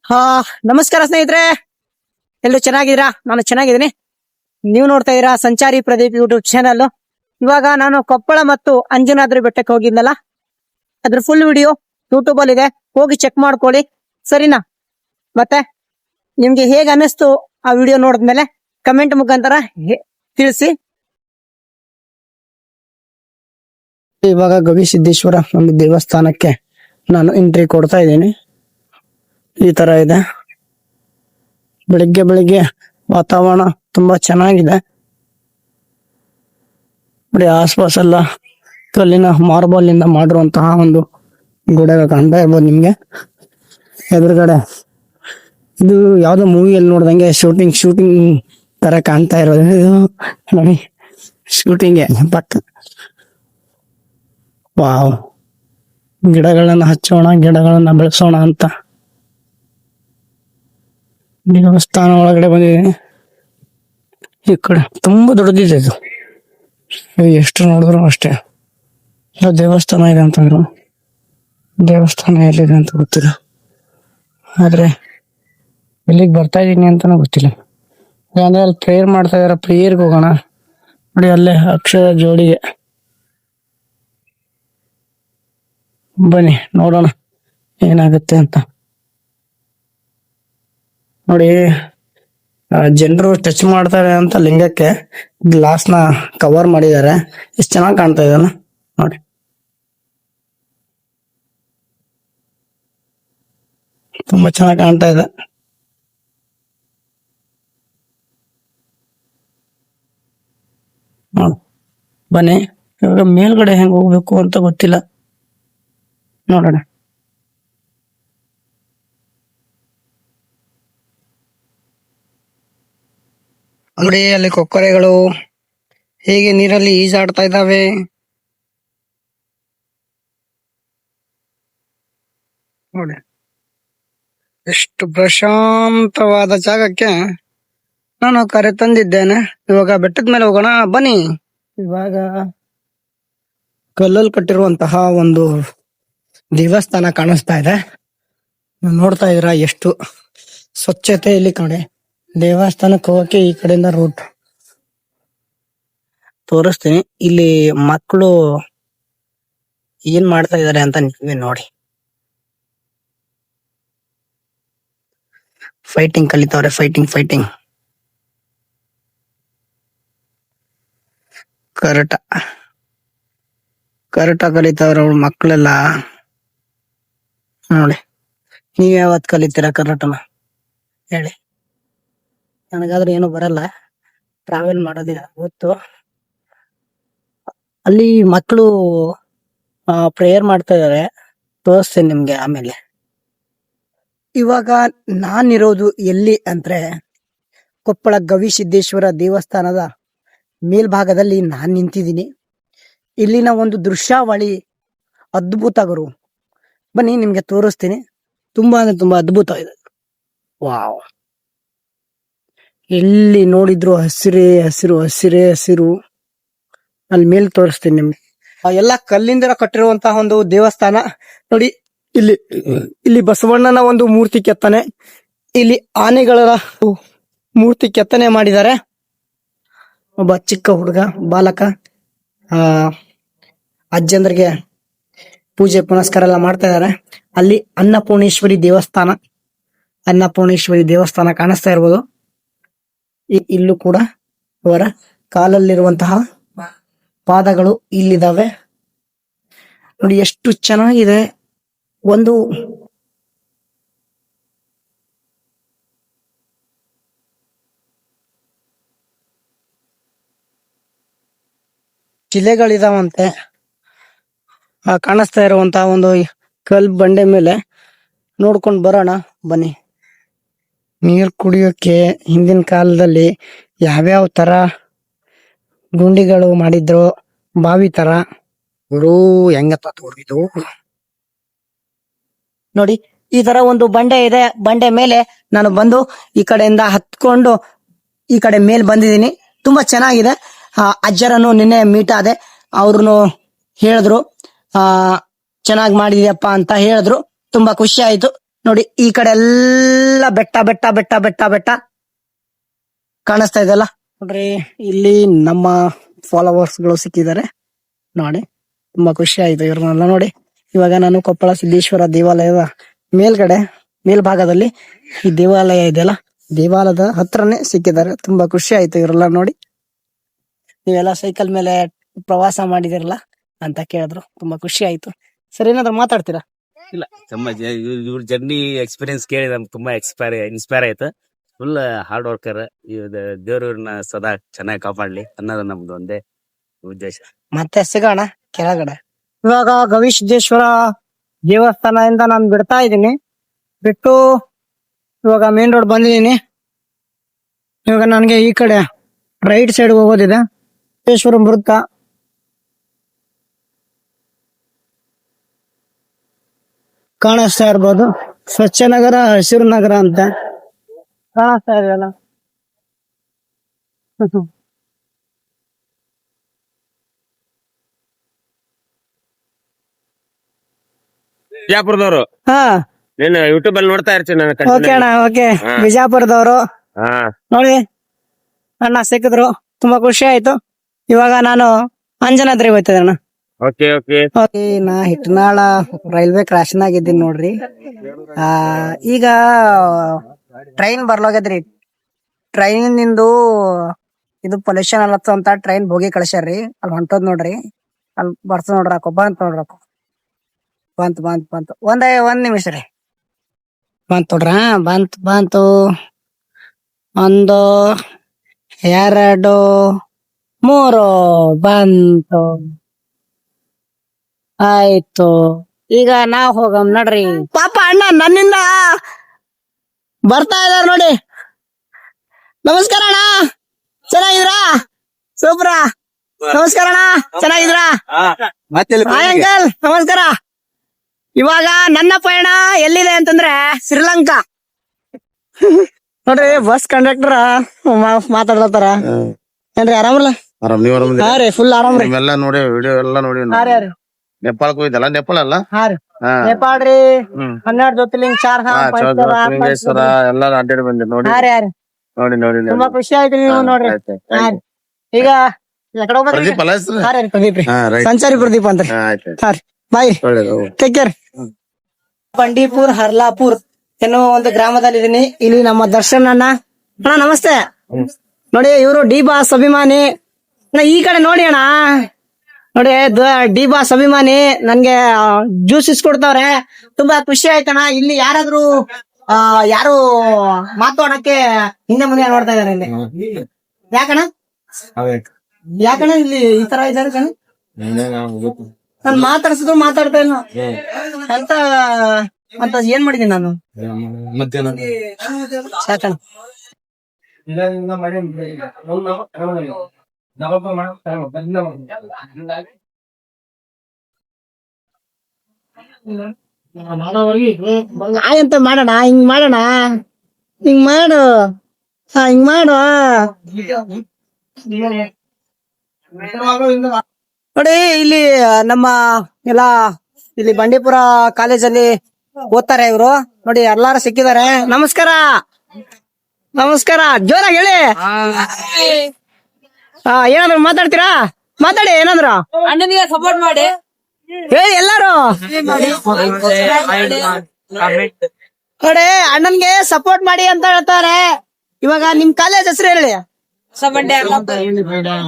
ಹಾ ನಮಸ್ಕಾರ ಸ್ನೇಹಿತರೆ, ಎಲ್ಲರೂ ಚೆನ್ನಾಗಿದ್ದೀರಾ? ನಾನು ಚೆನ್ನಾಗಿದ್ದೀನಿ. ನೀವು ನೋಡ್ತಾ ಇದ್ದೀರಾ ಸಂಚಾರಿ ಪ್ರದೀಪ್ ಯೂಟ್ಯೂಬ್ ಚಾನಲ್. ಇವಾಗ ನಾನು ಕೊಪ್ಪಳ ಮತ್ತು ಅಂಜನಾದ್ರಿ ಬೆಟ್ಟಕ್ಕೆ ಹೋಗಿದ್ನಲ್ಲ, ಅದ್ರ ಫುಲ್ ವಿಡಿಯೋ ಯೂಟ್ಯೂಬ್ ಅಲ್ಲಿ ಇದೆ, ಹೋಗಿ ಚೆಕ್ ಮಾಡ್ಕೊಳ್ಳಿ. ಸರಿನಾ? ಮತ್ತೆ ನಿಮ್ಗೆ ಹೇಗೆ ಅನ್ನಿಸ್ತು ಆ ವಿಡಿಯೋ ನೋಡಿದ್ಮೇಲೆ ಕಮೆಂಟ್ ಮುಖಾಂತರ ತಿಳಿಸಿ. ಇವಾಗ ಗವಿಸಿದ್ದೇಶ್ವರ ಒಂದು ದೇವಸ್ಥಾನಕ್ಕೆ ನಾನು ಎಂಟ್ರಿ ಕೊಡ್ತಾ ಇದ್ದೀನಿ. ಈ ತರ ಇದೆ. ಬೆಳಿಗ್ಗೆ ವಾತಾವರಣ ತುಂಬಾ ಚೆನ್ನಾಗಿದೆ. ನೋಡಿ, ಆಸ್ಪಾಸ್ ಎಲ್ಲ ಕಲ್ಲಿನ ಮಾರ್ಬಲ್ ಇಂದ ಮಾಡಿರುವಂತಹ ಒಂದು ಗೋಡೆಗಳು ಕಾಣ್ತಾ ಇರ್ಬೋದು ನಿಮ್ಗೆ. ಎದುರುಗಡೆ ಇದು ಯಾವ್ದೋ ಮೂವಿಯಲ್ಲಿ ನೋಡ್ದಂಗೆ ಶೂಟಿಂಗ್ ತರ ಕಾಣ್ತಾ ಇರೋದು. ಇದು ನೋಡಿ, ಶೂಟಿಂಗ್ ಪಕ್ಕ. ವಾವ್, ಗಿಡಗಳನ್ನ ಹಚ್ಚೋಣ, ಗಿಡಗಳನ್ನ ಬೆಳೆಸೋಣ ಅಂತ ದೇವಸ್ಥಾನ ಒಳಗಡೆ ಬಂದಿದ್ದೀನಿ. ಈ ಕಡೆ ತುಂಬಾ ದೊಡ್ಡದಿದೆ ಇದು. ಎಷ್ಟು ನೋಡಿದ್ರು ಅಷ್ಟೇ. ದೇವಸ್ಥಾನ ಇದೆ ಅಂತಂದ್ರು, ದೇವಸ್ಥಾನ ಎಲ್ಲಿದೆ ಅಂತ ಗೊತ್ತಿಲ್ಲ, ಆದ್ರೆ ಎಲ್ಲಿಗೆ ಬರ್ತಾ ಇದೀನಿ ಅಂತಾನು ಗೊತ್ತಿಲ್ಲ. ಅಂದ್ರೆ ಅಲ್ಲಿ ಪ್ರೇಯರ್ ಮಾಡ್ತಾ ಇದಾರೆ, ಪ್ರೇಯರ್ಗೆ ಹೋಗೋಣ. ನೋಡಿ, ಅಲ್ಲೇ ಅಕ್ಷರ ಜೋಡಿಗೆ ಬನ್ನಿ ನೋಡೋಣ ಏನಾಗುತ್ತೆ ಅಂತ. ನೋಡಿ, ಜನರು ಟಚ್ ಮಾಡ್ತಾರೆ ಅಂತ ಲಿಂಗಕ್ಕೆ ಗ್ಲಾಸ್ ನ ಕವರ್ ಮಾಡಿದ್ದಾರೆ. ಎಷ್ಟು ಚೆನ್ನಾಗಿ ಕಾಣ್ತಾ ಇದೆಲ್ಲ ನೋಡಿ. ತುಂಬಾ ಚೆನ್ನಾಗಿ ಕಾಣ್ತಾ ಇದೆ. ಬನ್ನಿ, ಇವಾಗ ಮೇಲ್ಗಡೆ ಹೆಂಗ್ ಹೋಗ್ಬೇಕು ಅಂತ ಗೊತ್ತಿಲ್ಲ, ನೋಡೋಣ. ನೋಡಿ, ಅಲ್ಲಿ ಕೊಕ್ಕರೆಗಳು ಹೇಗೆ ನೀರಲ್ಲಿ ಈಜಾಡ್ತಾ ಇದ್ದಾವೆ. ನೋಡಿ, ಎಷ್ಟು ಪ್ರಶಾಂತವಾದ ಜಾಗಕ್ಕೆ ನಾನು ಕರೆ ತಂದಿದ್ದೇನೆ. ಇವಾಗ ಬೆಟ್ಟದ ಮೇಲೆ ಹೋಗೋಣ ಬನ್ನಿ. ಇವಾಗ ಕಲ್ಲಲ್ಲಿ ಕಟ್ಟಿರುವಂತಹ ಒಂದು ದೇವಸ್ಥಾನ ಕಾಣಿಸ್ತಾ ಇದೆ. ನೋಡ್ತಾ ಇದ್ರ ಎಷ್ಟು ಸ್ವಚ್ಛತೆ ಇಲ್ಲಿ. ಕಡೆ ದೇವಸ್ಥಾನಕ್ಕೆ ಹೋಗಕ್ಕೆ ಈ ಕಡೆಯಿಂದ ರೂಟ್ ತೋರಿಸ್ತೀನಿ. ಇಲ್ಲಿ ಮಕ್ಕಳು ಏನ್ ಮಾಡ್ತಾ ಇದಾರೆ ಅಂತ ನೀವೇ ನೋಡಿ. ಫೈಟಿಂಗ್ ಕಲಿತವ್ರೆ, ಫೈಟಿಂಗ್. ಕರಾಟ ಕಲಿತವ್ರ ಮಕ್ಕಳೆಲ್ಲ. ನೋಡಿ, ನೀವ್ ಯಾವತ್ ಕಲಿತೀರಾ ಕರಾಟನ ಹೇಳಿ? ನನಗಾದ್ರೆ ಏನು ಬರಲ್ಲ, ಟ್ರಾವೆಲ್ ಮಾಡೋದಿಲ್ಲ ಗೊತ್ತು. ಅಲ್ಲಿ ಮಕ್ಕಳು ಪ್ರೇಯರ್ ಮಾಡ್ತಾ ಇದಾರೆ, ತೋರಿಸ್ತೇನೆ ನಿಮ್ಗೆ ಆಮೇಲೆ. ಇವಾಗ ನಾನಿರೋದು ಎಲ್ಲಿ ಅಂದ್ರೆ ಕೊಪ್ಪಳ ಗವಿಸಿದ್ದೇಶ್ವರ ದೇವಸ್ಥಾನದ ಮೇಲ್ಭಾಗದಲ್ಲಿ ನಾನ್ ನಿಂತಿದ್ದೀನಿ. ಇಲ್ಲಿನ ಒಂದು ದೃಶ್ಯಾವಳಿ ಅದ್ಭುತ ಗುರು. ಬನ್ನಿ ನಿಮ್ಗೆ ತೋರಿಸ್ತೀನಿ. ತುಂಬಾ ಅಂದ್ರೆ ತುಂಬಾ ಅದ್ಭುತ ಇದೆ. ವಾವ್, ಎಲ್ಲಿ ನೋಡಿದ್ರು ಹಸಿರು. ಅಲ್ಲಿ ಮೇಲ್ ತೋರಿಸ್ತೀನಿ ನಿಮ್ಗೆ. ಎಲ್ಲ ಕಲ್ಲಿಂದ ಕಟ್ಟಿರುವಂತಹ ಒಂದು ದೇವಸ್ಥಾನ. ನೋಡಿ, ಇಲ್ಲಿ ಬಸವಣ್ಣನ ಒಂದು ಮೂರ್ತಿ ಕೆತ್ತನೆ, ಇಲ್ಲಿ ಆನೆಗಳ ಮೂರ್ತಿ ಕೆತ್ತನೆ ಮಾಡಿದ್ದಾರೆ. ಒಬ್ಬ ಚಿಕ್ಕ ಹುಡುಗ ಬಾಲಕ ಅಜ್ಜಂದ್ರಿಗೆ ಪೂಜೆ ಪುನಸ್ಕಾರ ಎಲ್ಲ ಮಾಡ್ತಾ ಇದಾರೆ. ಅಲ್ಲಿ ಅನ್ನಪೂರ್ಣೇಶ್ವರಿ ದೇವಸ್ಥಾನ ಕಾಣಿಸ್ತಾ ಇರ್ಬೋದು. ಇಲ್ಲೂ ಕೂಡ ಅವರ ಕಾಲಲ್ಲಿರುವಂತಹ ಪಾದಗಳು ಇಲ್ಲಿದ್ದಾವೆ. ನೋಡಿ, ಎಷ್ಟು ಚೆನ್ನಾಗಿದೆ. ಒಂದು ಶಿಲೆಗಳಿದಾವಂತೆ. ಕಾಣಿಸ್ತಾ ಇರುವಂತಹ ಒಂದು ಕಲ್ ಬಂಡೆ ಮೇಲೆ ನೋಡ್ಕೊಂಡು ಬರೋಣ ಬನ್ನಿ. ನೀರ್ ಕುಡಿಯೋಕೆ ಹಿಂದಿನ ಕಾಲದಲ್ಲಿ ಯಾವ್ಯಾವ ತರ ಗುಂಡಿಗಳು ಮಾಡಿದ್ರು, ಬಾವಿ ತರ. ಗುರು ಹೆಂಗತ್ತು ನೋಡಿ, ಈ ತರ ಒಂದು ಬಂಡೆ ಇದೆ. ಬಂಡೆ ಮೇಲೆ ನಾನು ಬಂದು ಈ ಕಡೆಯಿಂದ ಹತ್ಕೊಂಡು ಈ ಕಡೆ ಮೇಲ್ ಬಂದಿದ್ದೀನಿ. ತುಂಬಾ ಚೆನ್ನಾಗಿದೆ. ಅಜ್ಜರನ್ನು ನಿನ್ನೆ ಮೀಟ್ ಆದೆ. ಅವ್ರನ್ನು ಹೇಳಿದ್ರು ಚೆನ್ನಾಗಿ ಮಾಡಿದ್ಯಪ್ಪ ಅಂತ ಹೇಳಿದ್ರು. ತುಂಬಾ ಖುಷಿ ಆಯ್ತು. ನೋಡಿ, ಈ ಕಡೆ ಎಲ್ಲ ಎಲ್ಲ ಬೆಟ್ಟ ಬೆಟ್ಟ ಬೆಟ್ಟ ಬೆಟ್ಟ ಬೆಟ್ಟ ಕಾಣಿಸ್ತಾ ಇದೆಲ್ಲ ನೋಡ್ರಿ. ಇಲ್ಲಿ ನಮ್ಮ ಫಾಲೋವರ್ಸ್ ಗಳು ಸಿಕ್ಕಿದ್ದಾರೆ ನೋಡಿ, ತುಂಬಾ ಖುಷಿ ಆಯ್ತು ಇವ್ರನ್ನೆಲ್ಲ ನೋಡಿ. ಇವಾಗ ನಾನು ಕೊಪ್ಪಳ ಸಿದ್ದೇಶ್ವರ ದೇವಾಲಯದ ಮೇಲ್ಭಾಗದಲ್ಲಿ ಈ ದೇವಾಲಯ ಇದೆಯಲ್ಲ, ದೇವಾಲಯದ ಹತ್ರನೇ ಸಿಕ್ಕಿದ್ದಾರೆ. ತುಂಬಾ ಖುಷಿ ಆಯ್ತು ಇವರೆಲ್ಲ ನೋಡಿ. ನೀವೆಲ್ಲ ಸೈಕಲ್ ಮೇಲೆ ಪ್ರವಾಸ ಮಾಡಿದಿರಲ್ಲ ಅಂತ ಕೇಳಿದ್ರು, ತುಂಬಾ ಖುಷಿ ಆಯ್ತು. ಸರ್, ಏನಾದ್ರು ಮಾತಾಡ್ತೀರಾ? ಇಲ್ಲ, ತುಂಬಾ ಇವ್ರ ಜರ್ನಿ ಎಕ್ಸ್ಪೀರಿಯನ್ಸ್ ಕೇಳಿ ನಮ್ಗೆ ತುಂಬಾ ಇನ್ಸ್ಪೈರ್ ಆಯ್ತು. Full hard worker. ದೇವ್ರನ್ನ ಸದಾ ಚೆನ್ನಾಗಿ ಕಾಪಾಡ್ಲಿ ಅನ್ನೋದು ನಮ್ದು ಒಂದೇ ಉದ್ದೇಶ. ಮತ್ತೆ ಸಿಗೋಣ ಕೆಳಗಡೆ. ಇವಾಗ ಗವಿಸಿದ್ದೇಶ್ವರ ದೇವಸ್ಥಾನದಿಂದ ನಾನು ಬಿಡ್ತಾ ಇದ್ದೀನಿ. ಬಿಟ್ಟು ಇವಾಗ ಮೇನ್ ರೋಡ್ ಬಂದಿದ್ದೀನಿ. ಇವಾಗ ನನಗೆ ಈ ಕಡೆ ರೈಟ್ ಸೈಡ್ ಹೋಗೋದಿದೆ. ಸಿದ್ದೇಶ್ವರ ವೃತ್ತ ಕಾಣಿಸ್ತಾ ಇರ್ಬೋದು. ಸ್ವಚ್ಛ ನಗರ, ಹಸಿರು ನಗರ ಅಂತ ಕಾಣಿಸ್ತಾ ಇದೆಯಲ್ಲ. ಬಿಜಾಪುರದವರು ಹಾ, ನೀನು ಯೂಟ್ಯೂಬ್ ಅಲ್ಲಿ ನೋಡ್ತಾ ಇರ್ತೀನಿ ನಾನು ಓಕೆ ಅಣ್ಣ, ಓಕೆ. ಬಿಜಾಪುರದವರು ನೋಡಿ ಅಣ್ಣ ಸಿಕ್ಕಿದ್ರು, ತುಂಬಾ ಖುಷಿ ಆಯ್ತು. ಇವಾಗ ನಾನು ಅಂಜನಾದ್ರಿ ಹೋಗ್ತಿದ್ದೆ ಅಣ್ಣ. Okay okay. ನಾ ಹಿಟ್ನಾಳ ರೈಲ್ವೆ ಕ್ರಾಶನ್ ಆಗಿದ್ದೀನಿ ನೋಡ್ರಿ. ಈಗ ಟ್ರೈನ್ ಬರ್ಲೋಗದ್ರಿ. ಟ್ರೈನ್ ನಿಂದು ಇದು ಪೊಲ್ಯೂಷನ್ ಅಲ್ಲತ್ತ ಅಂತ ಟ್ರೈನ್ ಹೋಗಿ ಕಳ್ಸ್ಯಾರ್ರಿ. ಅಲ್ಲಿ ಹೊಂಟೋದ್ ನೋಡ್ರಿ, ಅಲ್ಲಿ ಬರ್ತ ನೋಡ್ರಾಕು ಬಂತ ನೋಡ್ರಾಕು ಬಂತು ಬಂತು ಬಂತು. ಒಂದ್ ನಿಮಿಷ ರೀ, ಬಂತು ನೋಡ್ರ. ಬಂತು. 1 2 3 ಬಂತು. ಆಯ್ತು, ಈಗ ನಾವ್ ಹೋಗಮ್ ನಡ್ರಿ. ಪಾಪ ಅಣ್ಣ ನನ್ನಿಂದ ಬರ್ತಾ ಇದಾರ ನೋಡಿ. ನಮಸ್ಕಾರ ಅಣ್ಣ, ಚೆನ್ನಾಗಿದ್ರಾ? ಸೂಪ್ರ. ನಮಸ್ಕಾರ ಅಣ್ಣ, ಚೆನ್ನಾಗಿದ್ರಾ? ಹಾಯ್ ಅಂಕಲ್, ನಮಸ್ಕಾರ. ಇವಾಗ ನನ್ನ ಪಯಣ ಎಲ್ಲಿದೆ ಅಂತಂದ್ರೆ ಶ್ರೀಲಂಕಾ. ನೋಡ್ರಿ, ಬಸ್ ಕಂಡಕ್ಟರ್ ಮಾತಾಡ್ಲತ್ತಾರ. ಏನ್ರಿ, ಆರಾಮಲ್ಲ? ಆರಾಮ್, ನೀವ್ ಆರಾಮ್? ಹಾ ರೀ, ಫುಲ್ ಆರಾಮ್ರಿ. ನಿಮ್ಮೆಲ್ಲ ನೋಡಿ, ವಿಡಿಯೋ ಎಲ್ಲ ನೋಡಿ. ಹಾ ರೀ, ನೇಪಾಳಕ್ ಹೋಗಿದ್ದಲ್ಲ? ನೇಪಾಳ ಅಲ್ಲ? ಹಾ ರೀ, ನೇಪಾಳ ರೀ. 12 ಜ್ಯೋತಿರ್ಲಿಂಗ, 4 ಲಿಂಗೇಶ್ವರ ಎಲ್ಲ ಅಡ್ಡಾಡಿ ಬಂದೆ ನೋಡಿ. ಹಾ ರೀ, ಹಾ ರೀ. ನೋಡಿ ತುಂಬಾ ಖುಷಿ ಆಯ್ತು ನೀವು ನೋಡ್ರಿ. ಹಾ ರೀ, ಈಗ ಎಕಡೆ ಹೋಗ್ಬೇಕ್ರಿ? ಪ್ರದೀಪ್ ಅಲ್ಲ ಹೆಸ್ರು? ಹಾ ರೀ, ಪ್ರದೀಪ್ ರೀ. ಹಾ, right. ಸಂಚಾರಿ ಪ್ರದೀಪ್ ಅಂತ. ಆಯ್ತು. ಹಾ ರೀ, ಬಾಯ್, ಒಳ್ಳೇದು. Take care. ಬಂಡೀಪುರ್ ಹರ್ಲಾಪುರ್ ಎನ್ನುವ ಒಂದು ಗ್ರಾಮದಲ್ಲಿದ್ದೀನಿ. ಇಲ್ಲಿ ನಮ್ಮ ದರ್ಶನ್ ಅಣ್ಣ. ಅಣ್ಣ ನಮಸ್ತೆ. ನೋಡಿ, ಇವರು ಡಿ ಬಾಸ್ ಅಭಿಮಾನಿ. ಅಣ್ಣ ಈ ಕಡೆ ನೋಡಿ ಅಣ್ಣ, ನೋಡಿ ಡಿ ಬಾಸ್ ಅಭಿಮಾನಿ. ನನ್ಗೆ ಜ್ಯೂಸ್ ಇಸ್ಕೊಡ್ತಾವ್ರೆ, ತುಂಬಾ ಖುಷಿ ಆಯ್ತಣ್ಣ. ಇಲ್ಲಿ ಯಾರಾದ್ರೂ ಯಾರು ಮಾತಾಡಕ್ಕೆ ಹಿಂದೆ ಮುಂದೆ ನೋಡ್ತಾ ಇದಾರೆ ಇಲ್ಲಿ. ಯಾಕಣ್ಣ ಇಲ್ಲಿ ಈ ತರ ಇದಾರೆ ಕಣ? ನಾನ್ ಮಾತಾಡ್ಸಿದ್ರು ಮಾತಾಡ್ತಾ ಇಲ್ಲ ಅಂತ ಅಂತ ಏನ್ ಮಾಡಿದೀನಿ ನಾನು? ಸಾಕಣ್ಣ. ಅಂತ ಮಾಡೋಣ, ಹಿಂಗ್ ಮಾಡೋಣ, ಹಿಂಗ್ ಮಾಡು, ಹಿಂಗ್ ಮಾಡು. ನೋಡಿ, ಇಲ್ಲಿ ನಮ್ಮ ಎಲ್ಲ ಇಲ್ಲಿ ಬಂಡೀಪುರ ಕಾಲೇಜಲ್ಲಿ ಓದ್ತಾರೆ ಇವರು. ನೋಡಿ, ಎಲ್ಲಾರು ಸಿಕ್ಕಿದ್ದಾರೆ. ನಮಸ್ಕಾರ, ನಮಸ್ಕಾರ. ಜೋರಾಗಿ ಹೇಳಿ. ಏನಾದ್ರು ಮಾತಾಡ್ತೀರಾ? ಮಾತಾಡಿ, ಏನಾದ್ರು ಅಣ್ಣನಿಗೆ ಸಪೋರ್ಟ್ ಮಾಡಿ ಹೇಳಿ ಎಲ್ಲಾರು. ನೋಡಿ, ಅಣ್ಣನ್ಗೆ ಸಪೋರ್ಟ್ ಮಾಡಿ ಅಂತ ಹೇಳ್ತಾರೆ. ಇವಾಗ ನಿಮ್ ಕಾಲೇಜ್ ಹೆಸರು ಹೇಳಿ.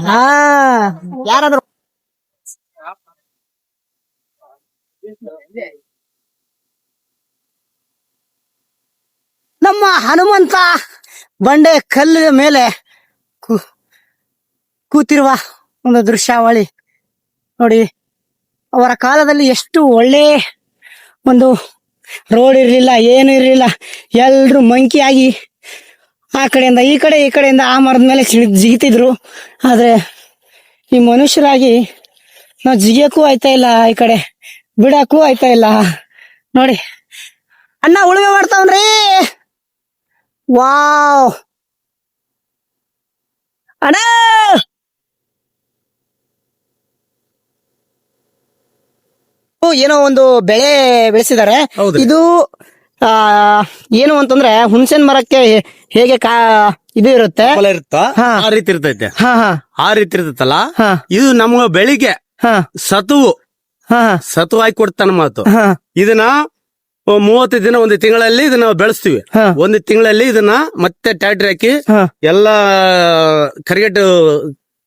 ಹಾ, ಯಾರಾದ್ರು ನಮ್ಮ ಹನುಮಂತ ಬಂಡೆ ಕಲ್ಲಿನ ಮೇಲೆ ಕೂತಿರುವ ಒಂದು ದೃಶ್ಯಾವಳಿ ನೋಡಿ. ಅವರ ಕಾಲದಲ್ಲಿ ಎಷ್ಟು ಒಳ್ಳೆ ಒಂದು ರೋಡ್ ಇರ್ಲಿಲ್ಲ, ಏನು ಇರ್ಲಿಲ್ಲ. ಎಲ್ರು ಮಂಕಿಯಾಗಿ ಆ ಕಡೆಯಿಂದ ಈ ಕಡೆ, ಈ ಕಡೆಯಿಂದ ಆ ಮರದ ಮೇಲೆ ಜಿಗಿತಿದ್ರು. ಆದ್ರೆ ಈ ಮನುಷ್ಯರಾಗಿ ನಾವ್ ಜಿಗಿಯಕ್ಕೂ ಆಯ್ತಾ ಇಲ್ಲ, ಈ ಕಡೆ ಬಿಡಕ್ಕೂ ಆಯ್ತಾ ಇಲ್ಲ. ನೋಡಿ, ಅಣ್ಣ ಉಳುಮೆ ಮಾಡ್ತಾವನ್ರಿ. ವಾವ್ ಅಣ್ಣ, ಏನೋ ಒಂದು ಬೆಳೆ ಬೆಳೆಸಿದ್ದಾರೆ. ಇದು ಆ ಏನು ಅಂತಂದ್ರೆ ಹುಣಸೆನ್ ಮರಕ್ಕೆ ಹೇಗೆ ಇದು ಇರುತ್ತೆ. ಫಲ ಇರುತ್ತಾ ಹಾ. ಆ ರೀತಿ ಇರ್ತೈತೆ. ಹಾ ಹಾ ಆ ರೀತಿ ಇರ್ತೈತಲ್ಲ, ಹಾ ಇದು ನಮ್ಗ ಬೆಳಿಗ್ಗೆ ಹಾ ಹಾ ಸತು ಹಾಕಿ ಕೊಡ್ತಾನ ಮಾತು. ಹಾ ಇದನ್ನ 30 ದಿನ, ಒಂದು ತಿಂಗಳಲ್ಲಿ ಇದನ್ನ ಬೆಳೆಸ್ತೀವಿ. ಹಾ. ಒಂದು ತಿಂಗಳಲ್ಲಿ ಇದನ್ನ ಮತ್ತೆ ಟ್ಯಾಕ್ಟ್ರಿ ಹಾಕಿ ಹಾ. ಎಲ್ಲಾ ಕರಿಗೆಟ್ಟು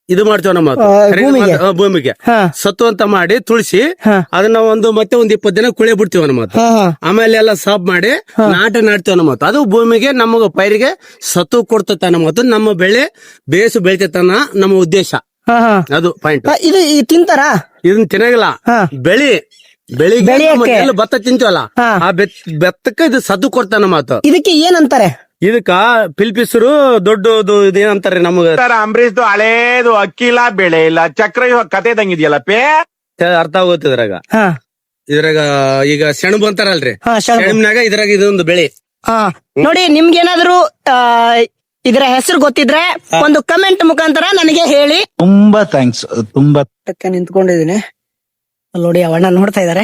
ಇದು ಮಾಡ್ತೀವಿ ನಮ್ಮ ಭೂಮಿಗೆ. ಭೂಮಿಗೆ ಹಾ ಸತ್ತು ಅಂತ ಮಾಡಿ ತುಳಿಸಿ ಹಾ. ಅದನ್ನ ಮತ್ತೆ ಒಂದು 20 ದಿನ ಕುಳೆ ಬಿಡ್ತೀವಿ ನಮ್ಮ ಹಾ ಹಾ ಆಮೇಲೆ ಎಲ್ಲ ಸಾಫ್ ಮಾಡಿ ನಾಟ್ತೀವಿ ನಮ್ಮ ಅದು ಭೂಮಿಗೆ ನಮಗ ಪೈರಿಗೆ ಸತ್ತು ಕೊಡ್ತೈತ ನಮ್ಮ ನಮ್ಮ ಬೆಳೆ ಬೇಸು ಬೆಳಿತೈತನ ನಮ್ಮ ಉದ್ದೇಶ. ಹಾ ಹಾ ಅದು ಪಾಯಿಂಟ್. ಇದು ತಿಂತಾರಾ? ಇದನ್ನ ತಿನ್ನಂಗಿಲ್ಲ. ಹಾ. ಬೆಳಿಗ್ಗೆ ಬೆಳೆಯಕ್ಕೆ? ಎಲ್ಲ ಭತ್ತ ತಿಂತೀವಲ್ಲ, ಹಾ. ಆ ಭತ್ತಕ್ಕೆ ಇದು ಸದ್ದು ಕೊಡ್ತಾನ ಮಾತು. ಇದಕ್ಕೆ ಏನಂತಾರೆ? ಇದಕ್ಕ ಪಿಲ್ಪಿಸ್ರು ದೊಡ್ಡದು ಇದೇನಂತಾರೆ ನಮಗ ಅಂಬರೀಶ್ದು ಹಳೇದು ಅಕ್ಕಿ ಇಲ್ಲ, ಬೆಳೆ ಇಲ್ಲ, ಚಕ್ರ ಕತೆ ಇದಂಗಿದೆಯಲ್ಲ ಪೇ. ಅರ್ಥ ಆಗುತ್ತೆ ಇದ್ರಾಗ. ಹಾ ಇದ್ರಾಗ ಈಗ ಸೆಣಬು ಅಂತಾರಲ್ರಿ, ಹಾ ಸೆಣಬು. ಸೆಣಬ್ನಾಗ ಇದ್ರಾಗ ಇದೊಂದು ಬೆಳೆ. ಹಾ ನೋಡಿ, ನಿಮ್ಗೇನಾದ್ರು ಇದರ ಹೆಸರು ಗೊತ್ತಿದ್ರೆ ಒಂದು ಕಮೆಂಟ್ ಮುಖಾಂತರ ನನಗೆ ಹೇಳಿ. ತುಂಬಾ ಥ್ಯಾಂಕ್ಸ್. ತುಂಬಾ ನಿಂತ್ಕೊಂಡಿದೀನಿ ಅಲ್ಲಿ ನೋಡಿ, ಅವಣ್ಣ ನೋಡ್ತಾ ಇದಾರೆ.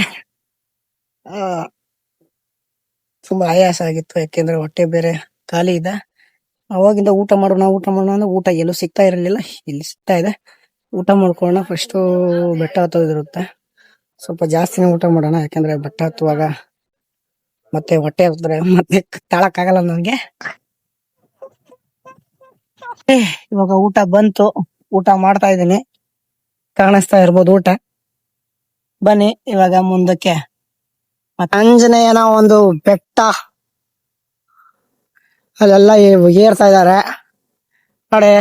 ತುಂಬಾ ಆಯಾಸ ಆಗಿತ್ತು, ಯಾಕೆಂದ್ರೆ ಹೊಟ್ಟೆ ಬೇರೆ ಖಾಲಿ ಇದೆ. ಅವಾಗಿಂದ ಊಟ ಮಾಡೋಣ ಅಂದ್ರೆ ಊಟ ಎಲ್ಲೂ ಸಿಗ್ತಾ ಇರಲಿಲ್ಲ. ಇಲ್ಲಿ ಸಿಗ್ತಾ ಇದೆ. ಊಟ ಮಾಡ್ಕೊಳ್ಳೋಣ. ಫಸ್ಟ್ ಬೆಟ್ಟ ಹತ್ತೋದಿರುತ್ತೆ, ಸ್ವಲ್ಪ ಜಾಸ್ತಿನೇ ಊಟ ಮಾಡೋಣ. ಯಾಕಂದ್ರೆ ಬೆಟ್ಟ ಹತ್ತುವಾಗ ಮತ್ತೆ ಹೊಟ್ಟೆ ಹತ್ತಿದ್ರೆ ಮತ್ತೆ ತಾಳಕ್ಕಾಗಲ್ಲ ನನಗೆ. ಇವಾಗ ಊಟ ಬಂತು, ಊಟ ಮಾಡ್ತಾ ಇದ್ದೀನಿ. ಕಾಣಿಸ್ತಾ ಇರ್ಬೋದು ಊಟ. ಬನ್ನಿ ಇವಾಗ ಮುಂದಕ್ಕೆ. ಆಂಜನೇಯನ ಒಂದು ಬೆಟ್ಟ, ಅಲ್ಲೆಲ್ಲ ಏರ್ತಾ ಇದಾರೆ ಕಡೆ.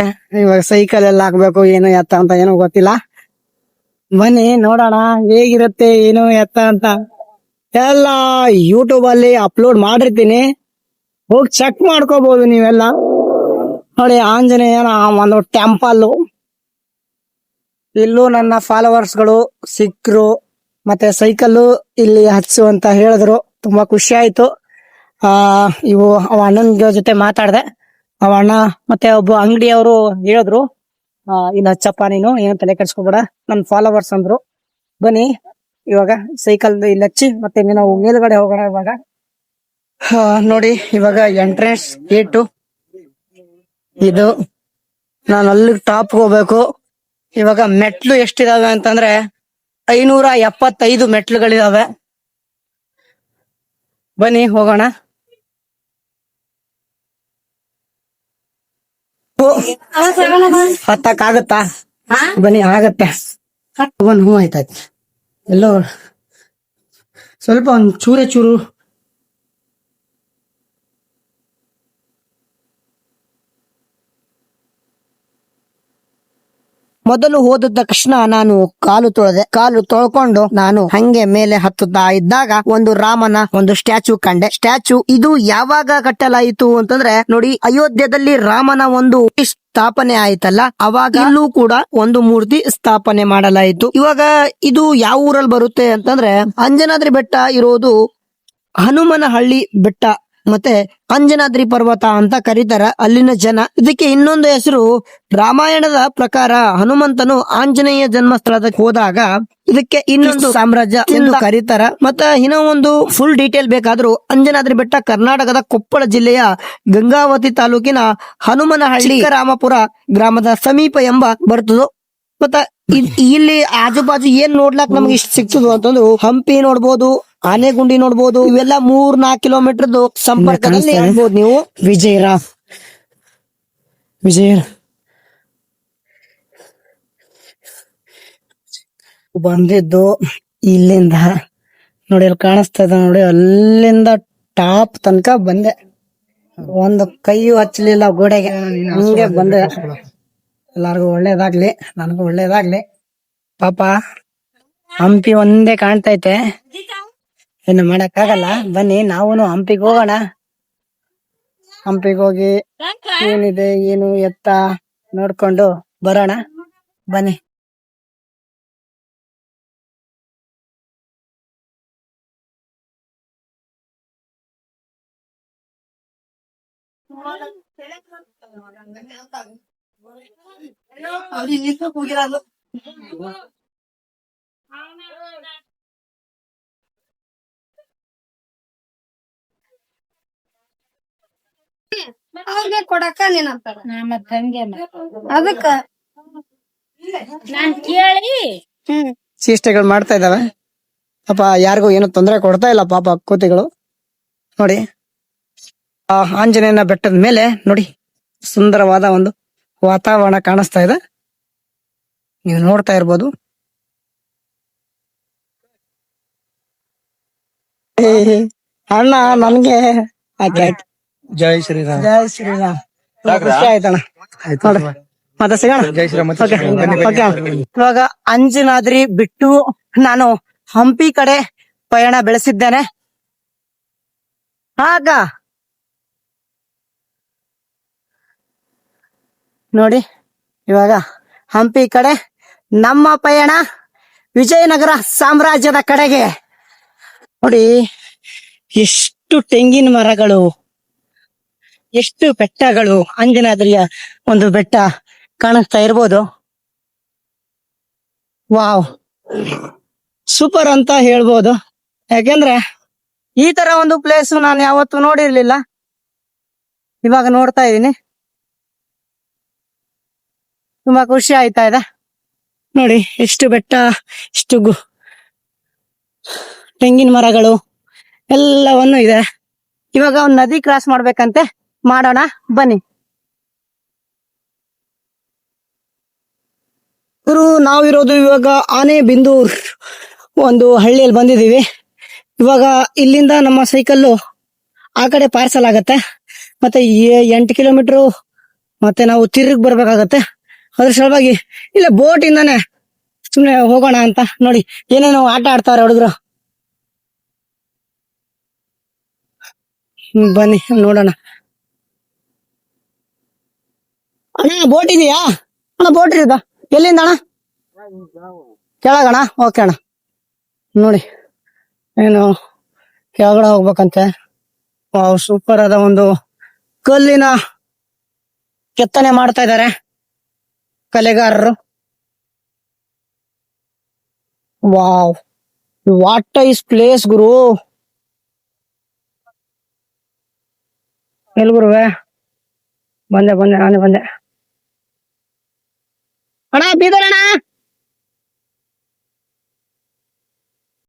ಇವಾಗ ಸೈಕಲ್ ಎಲ್ಲ ಹಾಕ್ಬೇಕು, ಏನು ಎತ್ತ ಅಂತ ಏನೋ ಗೊತ್ತಿಲ್ಲ. ಬನ್ನಿ ನೋಡೋಣ ಹೇಗಿರುತ್ತೆ ಏನು ಎತ್ತ ಅಂತ. ಎಲ್ಲ ಯೂಟ್ಯೂಬ್ ಅಲ್ಲಿ ಅಪ್ಲೋಡ್ ಮಾಡಿರ್ತೀನಿ, ಹೋಗಿ ಚೆಕ್ ಮಾಡ್ಕೋಬಹುದು ನೀವೆಲ್ಲ. ನೋಡಿ ಆಂಜನೇಯನ ಒಂದು ಟೆಂಪಲ್. ಇಲ್ಲೂ ನನ್ನ ಫಾಲೋವರ್ಸ್ಗಳು ಸಿಕ್ರು, ಮತ್ತೆ ಸೈಕಲ್ ಇಲ್ಲಿ ಹಚ್ಚು ಅಂತ ಹೇಳಿದ್ರು. ತುಂಬಾ ಖುಷಿ ಆಯ್ತು. ಇವು ಅವ ಅಣ್ಣನ ಜೊತೆ ಮಾತಾಡ್ದೆ. ಅವ ಅಣ್ಣ ಮತ್ತೆ ಒಬ್ಬ ಅಂಗಡಿಯವರು ಹೇಳಿದ್ರು, ಇಲ್ಲಿ ಹಚ್ಚಪ್ಪ, ನೀನು ಏನು ತಲೆ ಕೆಡ್ಸ್ಕೊಬೇಡ, ನನ್ನ ಫಾಲೋವರ್ಸ್ ಅಂದ್ರು. ಬನ್ನಿ ಇವಾಗ ಸೈಕಲ್ ಇಲ್ಲಿ ಹಚ್ಚಿ ಮತ್ತೆ ನಾವು ಮೇಲ್ಗಡೆ ಹೋಗೋಣ. ಇವಾಗ ನೋಡಿ, ಇವಾಗ ಎಂಟ್ರೆನ್ಸ್ ಗೇಟು ಇದು. ನಾನು ಅಲ್ಲಿ ಟಾಪ್ ಹೋಗ್ಬೇಕು. ಇವಾಗ ಮೆಟ್ಲು ಎಷ್ಟಿದಾವೆ ಅಂತಂದ್ರೆ 575 ಮೆಟ್ಲುಗಳಿದಾವೆ. ಬನ್ನಿ ಹೋಗೋಣ. ಹತ್ತಕ್ಕಾಗತ್ತಾ? ಬನ್ನಿ, ಆಗತ್ತೆ. ಹೂ ಆಯ್ತಾಯ್ತು. ಎಲ್ಲೋ ಸ್ವಲ್ಪ ಒಂದ್ ಚೂರು ಮೊದಲು ಹೋದ ತಕ್ಷಣ ನಾನು ಕಾಲು ತೊಳ್ಕೊಂಡು ನಾನು ಹಂಗೆ ಮೇಲೆ ಹತ್ತುತ್ತಾ ಇದ್ದಾಗ ಒಂದು ರಾಮನ ಒಂದು ಸ್ಟ್ಯಾಚು ಕಂಡೆ. ಸ್ಟ್ಯಾಚು ಇದು ಯಾವಾಗ ಕಟ್ಟಲಾಯಿತು ಅಂತಂದ್ರೆ, ನೋಡಿ, ಅಯೋಧ್ಯದಲ್ಲಿ ರಾಮನ ಒಂದು ಸ್ಥಾಪನೆ ಆಯ್ತಲ್ಲ, ಅವಾಗ ಇಲ್ಲೂ ಕೂಡ ಒಂದು ಮೂರ್ತಿ ಸ್ಥಾಪನೆ ಮಾಡಲಾಯಿತು. ಇವಾಗ ಇದು ಯಾವ ಊರಲ್ಲಿ ಬರುತ್ತೆ ಅಂತಂದ್ರೆ, ಅಂಜನಾದ್ರಿ ಬೆಟ್ಟ ಇರೋದು ಹನುಮನಹಳ್ಳಿ ಬೆಟ್ಟ ಮತ್ತೆ ಅಂಜನಾದ್ರಿ ಪರ್ವತ ಅಂತ ಕರೀತಾರ ಅಲ್ಲಿನ ಜನ. ಇದಕ್ಕೆ ಇನ್ನೊಂದು ಹೆಸರು, ರಾಮಾಯಣದ ಪ್ರಕಾರ ಹನುಮಂತನು ಆಂಜನೇಯ ಜನ್ಮಸ್ಥಳಕ್ಕೆ ಹೋದಾಗ ಇದಕ್ಕೆ ಇನ್ನೊಂದು ಸಾಮ್ರಾಜ್ಯ ಎಂದು ಕರೀತಾರ. ಮತ್ತ ಇನ್ನೂ ಒಂದು ಫುಲ್ ಡೀಟೇಲ್ ಬೇಕಾದ್ರೂ, ಅಂಜನಾದ್ರಿ ಬೆಟ್ಟ ಕರ್ನಾಟಕದ ಕೊಪ್ಪಳ ಜಿಲ್ಲೆಯ ಗಂಗಾವತಿ ತಾಲೂಕಿನ ಹನುಮನಹಳ್ಳಿ ರಾಮಪುರ ಗ್ರಾಮದ ಸಮೀಪ ಎಂಬ ಬರ್ತದೋ. ಮತ್ತ ಇಲ್ಲಿ ಆಜುಬಾಜು ಏನ್ ನೋಡ್ಲಾಕ್ ನಮ್ಗೆ ಇಷ್ಟ ಸಿಗ್ತದ ಅಂತಂದ್ರು, ಹಂಪಿ ನೋಡ್ಬೋದು, ಆನೆಗುಂಡಿ ನೋಡ್ಬೋದು. ಇವೆಲ್ಲ 3-4 ಕಿಲೋಮೀಟರ್ ಸಂಪರ್ಕದಲ್ಲಿ ನೋಡ್ಬೋದು ನೀವು. ವಿಜಯ ಬಂದಿದ್ದು ಇಲ್ಲಿಂದ ನೋಡಿ, ಅಲ್ಲಿ ಕಾಣಿಸ್ತಾ ಇದೆ ನೋಡಿ, ಅಲ್ಲಿಂದ ಟಾಪ್ ತನಕ ಬಂದೆ. ಒಂದು ಕೈಯು ಹಚ್ಚಲಿಲ್ಲ ಗೋಡೆಗೆ, ಹಂಗೆ ಬಂದೆ. ಎಲ್ಲಾರ್ಗು ಒಳ್ಳೇದಾಗ್ಲಿ, ನನಗೂ ಒಳ್ಳೇದಾಗ್ಲಿ. ಪಾಪ ಹಂಪಿ ಒಂದೇ ಕಾಣ್ತೈತೆ, ಇನ್ನು ಮಾಡಕ್ಕಾಗಲ್ಲ. ಬನ್ನಿ ನಾವೂನು ಹಂಪಿಗೆ ಹೋಗೋಣ. ಹಂಪಿಗೆ ಹೋಗಿ ಏನಿದೆ ಏನು ಎತ್ತ ನೋಡ್ಕೊಂಡು ಬರೋಣ. ಬನ್ನಿ. ಅವ್ರಿಗೆ ಕೊಡಕ ನೀನಂತಾರ ಮತ್ತ ಹಂಗೆ ಅದಕ್ಕ ನಾನ್ ಕೇಳಿ ಚೇಷ್ಟೆಗಳು ಮಾಡ್ತಾ ಇದಾವೆ. ಪಾಪ ಯಾರಿಗೂ ಏನು ತೊಂದರೆ ಕೊಡ್ತಾ ಇಲ್ಲ ಪಾಪ ಕೋತಿಗಳು. ನೋಡಿ ಆ ಆಂಜನೇಯನ ಬೆಟ್ಟದ ಮೇಲೆ ನೋಡಿ ಸುಂದರವಾದ ಒಂದು ವಾತಾವರಣ ಕಾಣಿಸ್ತಾ ಇದೆ, ನೀವು ನೋಡ್ತಾ ಇರ್ಬೋದು. ಅಣ್ಣ ನನ್ಗೆ ಜೈ ಶ್ರೀರಾಮ್. ಜೈ ಶ್ರೀರಾಮ್. ಖುಷಿ ಆಯ್ತಣ್ಣ. ನೋಡ್ರಿ ಮತ್ತೆ ಸಿಗೋಣ. ಜೈ ಶ್ರೀರಾಮ್. ಓಕೆ. ಇವಾಗ ಅಂಜನಾದ್ರಿ ಬಿಟ್ಟು ನಾನು ಹಂಪಿ ಕಡೆ ಪಯಣ ಬೆಳೆಸಿದ್ದೇನೆ. ಆಗ ನೋಡಿ ಇವಾಗ ಹಂಪಿ ಕಡೆ ನಮ್ಮ ಪಯಣ ವಿಜಯನಗರ ಸಾಮ್ರಾಜ್ಯದ ಕಡೆಗೆ. ನೋಡಿ ಎಷ್ಟು ತೆಂಗಿನ ಮರಗಳು, ಎಷ್ಟು ಬೆಟ್ಟಗಳು. ಅಂಜನಾದ್ರಿಯ ಒಂದು ಬೆಟ್ಟ ಕಾಣಿಸ್ತಾ ಇರ್ಬೋದು. ವಾವ್, ಸೂಪರ್ ಅಂತ ಹೇಳ್ಬೋದು. ಯಾಕೆಂದ್ರೆ ಈ ತರ ಒಂದು ಪ್ಲೇಸ್ ನಾನು ಯಾವತ್ತೂ ನೋಡಿರ್ಲಿಲ್ಲ, ಇವಾಗ ನೋಡ್ತಾ ಇದ್ದೀನಿ. ತುಂಬಾ ಖುಷಿ ಆಯ್ತಾ ಇದೆ. ನೋಡಿ ಎಷ್ಟು ಬೆಟ್ಟ, ಎಷ್ಟು ತೆಂಗಿನ ಮರಗಳು ಎಲ್ಲವನ್ನು ಇದೆ. ಇವಾಗ ಒಂದು ನದಿ ಕ್ರಾಸ್ ಮಾಡ್ಬೇಕಂತೆ, ಮಾಡೋಣ ಬನ್ನಿ. ನಾವಿರೋದು ಇವಾಗ ಆನೆಬಿಂದೂರ್ ಒಂದು ಹಳ್ಳಿಯಲ್ಲಿ ಬಂದಿದೀವಿ. ಇವಾಗ ಇಲ್ಲಿಂದ ನಮ್ಮ ಸೈಕಲ್ಲು ಆ ಕಡೆ ಪಾರ್ಸಲ್ ಆಗತ್ತೆ, ಮತ್ತೆ 8 ಕಿಲೋಮೀಟರ್ ಮತ್ತೆ ನಾವು ತಿರುಗಿ ಬರ್ಬೇಕಾಗತ್ತೆ. ಅದ್ರ ಸಲುವಾಗಿ ಇಲ್ಲ ಬೋಟ್ ಇಂದಾನೆ ಸುಮ್ನೆ ಹೋಗೋಣ ಅಂತ. ನೋಡಿ ಏನೇನೋ ಆಟ ಆಡ್ತಾರೆ ಹುಡುಗರು. ಬನ್ನಿ ನೋಡೋಣ. ಅಣ್ಣ ಬೋಟ್ ಇದೆಯಾ? ಅಣ್ಣ ಬೋಟ್ ಇದೆಯಾ? ಎಲ್ಲಿಂದ ಅಣ್ಣ? ಕೆಳಗಣ? ಓಕೆ ಅಣ್ಣ. ನೋಡಿ ಏನು ಕೆಳಗಡೆ ಹೋಗ್ಬೇಕಂತೆ. ಸೂಪರ್ ಆದ ಒಂದು ಕಲ್ಲಿನ ಕೆತ್ತನೆ ಮಾಡ್ತಾ ಇದ್ದಾರೆ ಕಲೆಗಾರರು. ವಾವ್, ವಾಟ್ ಈಸ್ ಪ್ಲೇಸ್ ಗುರು. ಎಲ್ ಗುರುವೆ? ಬಂದೆ ನಾನೇ ಬಂದೆ. ಅಣ್ಣ ಬೀದರ್ ಅಣ್ಣ.